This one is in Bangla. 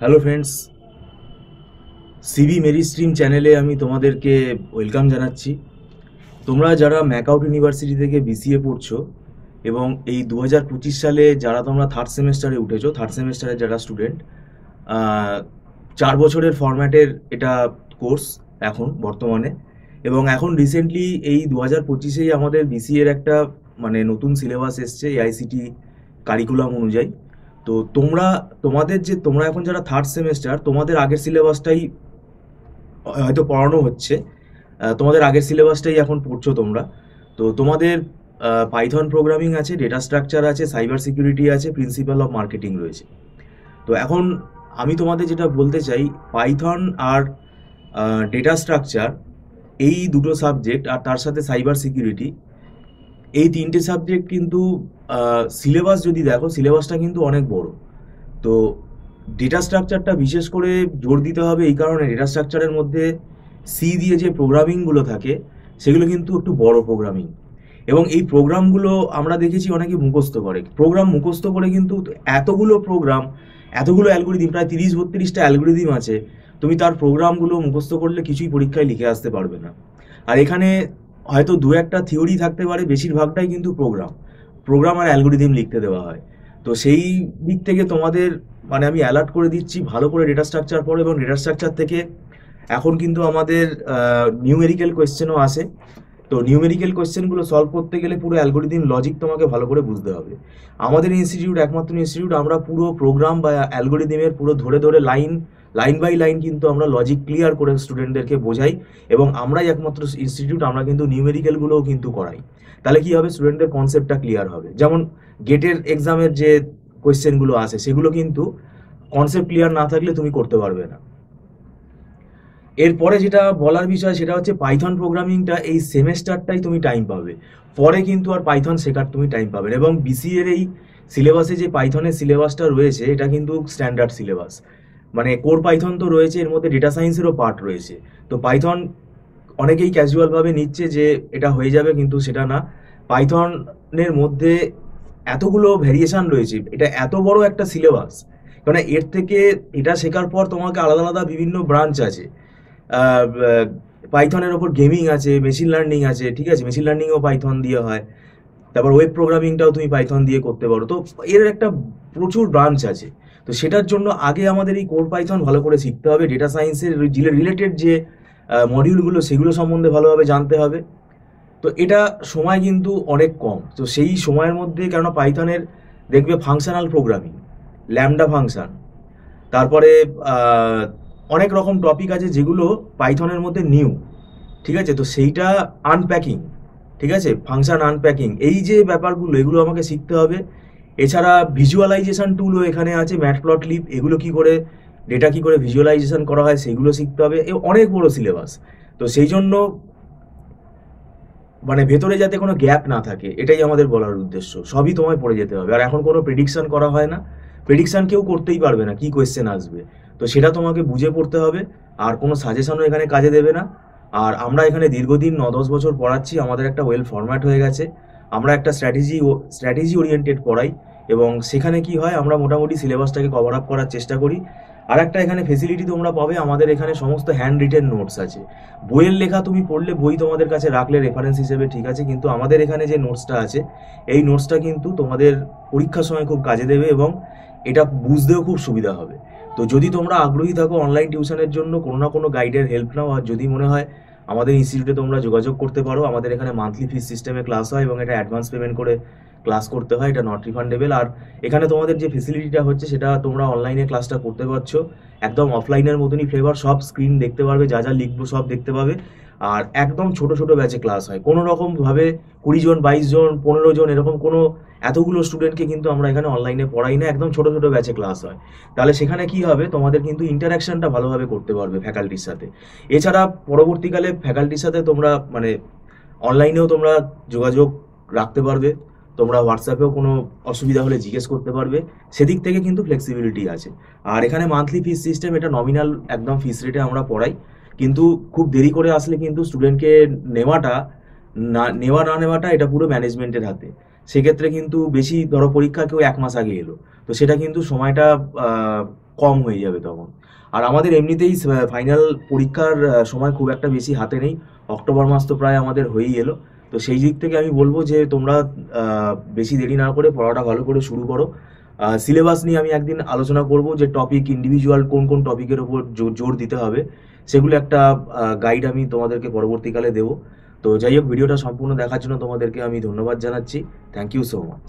হ্যালো ফ্রেন্ডস, সিবি মেরি স্ট্রিম চ্যানেলে আমি তোমাদেরকে ওয়েলকাম জানাচ্ছি। তোমরা যারা ম্যাকআউট ইউনিভার্সিটি থেকে বিসিএ পড়ছো এবং এই 2025 সালে যারা তোমরা থার্ড সেমেস্টারে উঠেছো, থার্ড সেমেস্টারের যারা স্টুডেন্ট, 4 বছরের ফরম্যাটের এটা কোর্স এখন বর্তমানে। এবং এখন রিসেন্টলি এই 2025-এই আমাদের বিসিএর একটা নতুন সিলেবাস এসছে এআইসিটি কারিকুলাম অনুযায়ী। তো তোমরা এখন যারা থার্ড সেমেস্টার, তোমাদের আগের সিলেবাসটাই হয়তো পড়ানো হচ্ছে। তোমাদের আগের সিলেবাসটাই এখন পড়ছো তোমরা। তো তোমাদের পাইথন প্রোগ্রামিং আছে, ডেটা স্ট্রাকচার আছে, সাইবার সিকিউরিটি আছে, প্রিন্সিপাল অফ মার্কেটিং রয়েছে। তো এখন আমি তোমাদের যেটা বলতে চাই, পাইথন আর ডেটা স্ট্রাকচার, এই দুটো সাবজেক্ট আর তার সাথে সাইবার সিকিউরিটি, এই তিনটে সাবজেক্ট কিন্তু সিলেবাস যদি দেখো, সিলেবাসটা কিন্তু অনেক বড়। তো ডেটা স্ট্রাকচারটা বিশেষ করে জোর দিতে হবে এই কারণে, ডেটা স্ট্রাকচারের মধ্যে সি দিয়ে যে প্রোগ্রামিংগুলো থাকে সেগুলো কিন্তু একটু বড় প্রোগ্রামিং। এবং এই প্রোগ্রামগুলো আমরা দেখেছি অনেকে মুখস্থ করে, প্রোগ্রাম মুখস্থ করে, কিন্তু এতগুলো প্রোগ্রাম, এতগুলো অ্যালগোরিদিম, প্রায় 30-32টা অ্যালগোরিদিম আছে। তুমি তার প্রোগ্রামগুলো মুখস্থ করলে কিছুই পরীক্ষায় লিখে আসতে পারবে না। আর এখানে হয়তো দু একটা থিওরি থাকতে পারে, বেশিরভাগটাই কিন্তু প্রোগ্রাম আর অ্যালগোরিদিম লিখতে দেওয়া হয়। তো সেই দিক থেকে তোমাদের আমি অ্যালার্ট করে দিচ্ছি, ভালো করে ডেটা স্ট্রাকচার পড়ো। এবং ডেটা স্ট্রাকচার থেকে এখন কিন্তু আমাদের নিউমেরিক্যাল কোয়েশ্চেনও আসে। তো নিউমেরিক্যাল কোয়েশ্চেনগুলো সলভ করতে গেলে পুরো অ্যালগোরিদিম লজিক তোমাকে ভালো করে বুঝতে হবে। আমাদের ইনস্টিটিউট একমাত্র ইনস্টিটিউট, আমরা পুরো প্রোগ্রাম বা অ্যালগোরিদিমের পুরো ধরে ধরে লাইন লাইন বাই লাইন কিন্তু আমরা লজিক ক্লিয়ার করে স্টুডেন্টদেরকে বোঝাই। এবং আমরাই একমাত্র ইনস্টিটিউট, আমরা কিন্তু নিউমেরিক্যালগুলোও কিন্তু করাই। তাহলে কি হবে, স্টুডেন্টদের কনসেপ্টটা ক্লিয়ার হবে। যেমন গেটের এক্সামের যে কোয়েশ্চেনগুলো আসে সেগুলো কিন্তু কনসেপ্ট ক্লিয়ার না থাকলে তুমি করতে পারবে না। এরপরে যেটা বলার বিষয় সেটা হচ্ছে পাইথন প্রোগ্রামিংটা এই সেমেস্টারটাই তুমি টাইম পাবে, পরে কিন্তু আর পাইথন শেখার তুমি টাইম পাবে না। এবং বিসিএর এই সিলেবাসে যে পাইথনের সিলেবাসটা রয়েছে এটা কিন্তু স্ট্যান্ডার্ড সিলেবাস। কোর পাইথন তো রয়েছে, এর মধ্যে ডেটা সায়েন্সেরও পার্ট রয়েছে। তো পাইথন অনেকেই ক্যাজুয়ালভাবে নিচ্ছে যে এটা হয়ে যাবে, কিন্তু সেটা না। পাইথনের মধ্যে এতগুলো ভ্যারিয়েশন রয়েছে, এটা এত বড় একটা সিলেবাস, কারণ এর থেকে এটা শেখার পর তোমাকে আলাদা আলাদা বিভিন্ন ব্রাঞ্চ আছে। পাইথনের ওপর গেমিং আছে, মেশিন লার্নিং আছে, ঠিক আছে, মেশিন লার্নিংও পাইথন দিয়ে হয়। তারপর ওয়েব প্রোগ্রামিংটাও তুমি পাইথন দিয়ে করতে পারো। তো এর একটা প্রচুর ব্রাঞ্চ আছে। তো সেটার জন্য আগে আমাদের এই কোর পাইথন ভালো করে শিখতে হবে, ডেটা সায়েন্সের রিলেটেড যে মডিউলগুলো সেগুলো সম্বন্ধে ভালোভাবে জানতে হবে। তো এটা সময় কিন্তু অনেক কম, তো সেই সময়ের মধ্যে, কেননা পাইথনের দেখবে ফাংশনাল প্রোগ্রামিং, ল্যামডা ফাংশন, তারপরে আহ, অনেক রকম টপিক আছে যেগুলো পাইথনের মধ্যে নিউ, ঠিক আছে। তো সেইটা আনপ্যাকিং, ঠিক আছে, ফাংশন আনপ্যাকিং, এই যে ব্যাপারগুলো এগুলো আমাকে শিখতে হবে। এছাড়া ভিজুয়ালাইজেশন টুলও এখানে আছে, ম্যাটপ্লটলিব, এগুলো কি করে ডেটা কি করে ভিজুয়ালাইজেশন করা হয় সেগুলো শিখতে হবে। এ অনেক বড় সিলেবাস। তো সেই জন্য ভেতরে যাতে কোনো গ্যাপ না থাকে, এটাই আমাদের বলার উদ্দেশ্য। সবই তোমায় পড়ে যেতে হবে। আর এখন কোনো প্রেডিকশন করা হয় না, প্রেডিকশন কেউ করতেই পারবে না কি কোয়েশ্চেন আসবে। তো সেটা তোমাকে বুঝে পড়তে হবে, আর কোনো সাজেশনও এখানে কাজে দেবে না। আর আমরা এখানে দীর্ঘদিন 9-10 বছর পড়াচ্ছি, আমাদের একটা ওয়েল ফরম্যাট হয়ে গেছে। আমরা একটা স্ট্র্যাটেজি ওরিয়েন্টেড পড়াই, এবং সেখানে কি হয়, আমরা মোটামুটি সিলেবাসটাকে কভার আপ করার চেষ্টা করি। আর একটা এখানে ফেসিলিটি তোমরা পাবে, আমাদের এখানে সমস্ত হ্যান্ড রিটেন নোটস আছে। বইয়ের লেখা তুমি পড়লে, বই তোমাদের কাছে রাখলে রেফারেন্স হিসেবে, ঠিক আছে, কিন্তু আমাদের এখানে যে নোটসটা আছে, এই নোটসটা কিন্তু তোমাদের পরীক্ষার সময় খুব কাজে দেবে, এবং এটা বুঝতেও খুব সুবিধা হবে। তো যদি তোমরা আগ্রহী থাকো অনলাইন টিউশনের জন্য, কোনো না কোনো গাইডের হেল্প নাও। আর যদি মনে হয়, আমাদের ইনস্টিটিউটে তোমরা যোগাযোগ করতে পারো। আমাদের এখানে মান্থলি ফিস সিস্টেমে ক্লাস হয়, এবং এটা অ্যাডভান্স পেমেন্ট করে ক্লাস করতে হয়, এটা নট রিফান্ডেবল। আর এখানে তোমাদের যে ফেসিলিটিটা হচ্ছে, সেটা তোমরা অনলাইনে ক্লাসটা করতে পারছো, একদম অফলাইনের মতনই ফ্লেভার, সব স্ক্রিন দেখতে পারবে, যা যা লিখবো সব দেখতে পাবে। আর একদম ছোট ছোট ব্যাচে ক্লাস হয়, কোনো রকম ভাবে 20 জন, 22 জন, 15 জন, এরকম কোনো এতগুলো স্টুডেন্টকে কিন্তু আমরা এখানে অনলাইনে পড়াই না, একদম ছোট ছোট ব্যাচে ক্লাস হয়। তাহলে সেখানে কি হবে, তোমাদের কিন্তু ইন্টারাকশনটা ভালোভাবে করতে পারবে ফ্যাকাল্টির সাথে। এছাড়া পরবর্তীকালে ফ্যাকাল্টির সাথে তোমরা অনলাইনেও তোমরা যোগাযোগ রাখতে পারবে, তোমরা হোয়াটসঅ্যাপেও কোনো অসুবিধা হলে জিজ্ঞেস করতে পারবে, সেদিক থেকে কিন্তু ফ্লেক্সিবিলিটি আছে। আর এখানে মান্থলি ফিস সিস্টেম, এটা নমিনাল একদম ফিস রেটে আমরা পড়াই। কিন্তু খুব দেরি করে আসলে কিন্তু স্টুডেন্টকে নেওয়াটা, নেওয়া না নেওয়াটা এটা পুরো ম্যানেজমেন্টের হাতে। সেক্ষেত্রে কিন্তু বেশি, ধরো পরীক্ষা কেউ 1 মাস আগে এলো, তো সেটা কিন্তু সময়টা কম হয়ে যাবে তখন। আর আমাদের এমনিতেই ফাইনাল পরীক্ষার সময় খুব একটা বেশি হাতে নেই, অক্টোবর মাস তো প্রায় আমাদের হয়েই এলো। তো সেই দিক থেকে আমি বলবো যে তোমরা বেশি দেরি না করে পড়াটা ভালো করে শুরু করো। সিলেবাস নিয়ে আমি একদিন আলোচনা করব যে টপিক ইন্ডিভিজুয়াল কোন কোন টপিকের ওপর জোর দিতে হবে, সেগুলো একটা গাইড আমি তোমাদেরকে পরবর্তীকালে দেবো। তো যাই হোক, ভিডিওটা সম্পূর্ণ দেখার জন্য তোমাদেরকে আমি ধন্যবাদ জানাচ্ছি। Thank you so much.